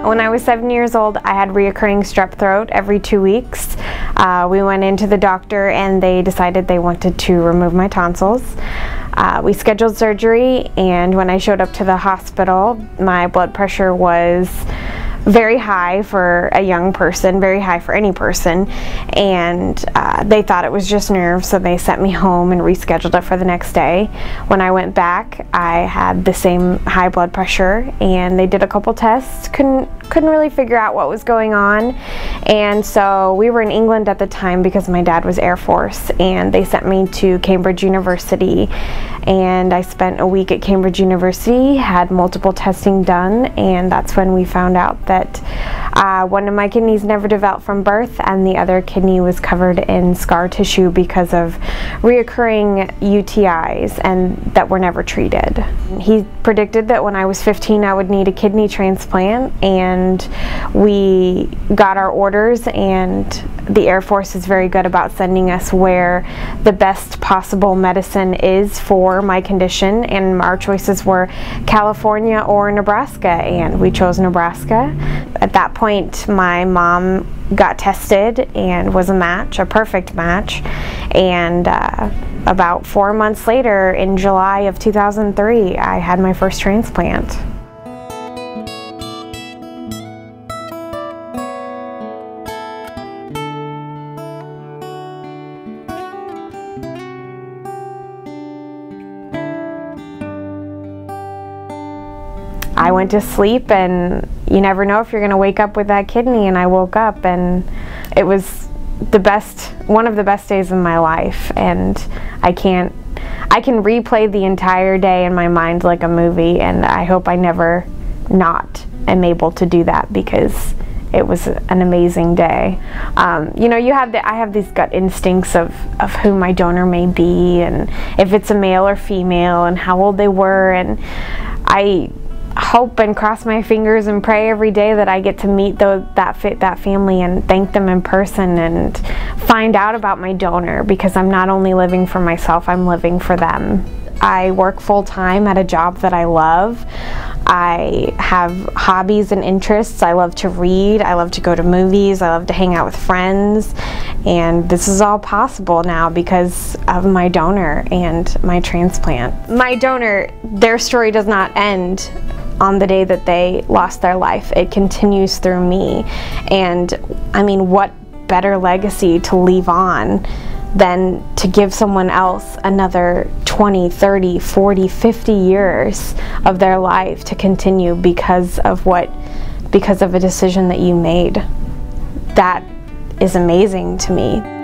When I was 7 years old, I had reoccurring strep throat every 2 weeks. We went into the doctor and they decided they wanted to remove my tonsils. We scheduled surgery, and when I showed up to the hospital, my blood pressure was very high for a young person, very high for any person, and they thought it was just nerves, so they sent me home and rescheduled it for the next day. When I went back, I had the same high blood pressure, and they did a couple tests, couldn't really figure out what was going on, and so we were in England at the time because my dad was Air Force, and they sent me to Cambridge University, and I spent a week at Cambridge University, had multiple testing done, and that's when we found out that one of my kidneys never developed from birth, and the other kidney was covered in scar tissue because of reoccurring UTIs and that were never treated. He predicted that when I was 15 I would need a kidney transplant, and we got our orders, and the Air Force is very good about sending us where the best possible medicine is for my condition, and our choices were California or Nebraska, and we chose Nebraska. At that point, my mom got tested and was a match, a perfect match, and about 4 months later, in July of 2003, I had my first transplant. I went to sleep, and you never know if you're going to wake up with that kidney, and I woke up, and it was one of the best days of my life, and I can replay the entire day in my mind like a movie, and I hope I never not am able to do that because it was an amazing day. You know, I have these gut instincts of who my donor may be, and if it's a male or female, and how old they were, and I hope and cross my fingers and pray every day that I get to meet that family and thank them in person and find out about my donor, because I'm not only living for myself, I'm living for them. I work full-time at a job that I love. I have hobbies and interests. I love to read, I love to go to movies, I love to hang out with friends, and this is all possible now because of my donor and my transplant. My donor, their story does not end on the day that they lost their life. It continues through me, and I mean, what better legacy to leave on than to give someone else another 20, 30, 40, 50 years of their life to continue because of a decision that you made. That is amazing to me.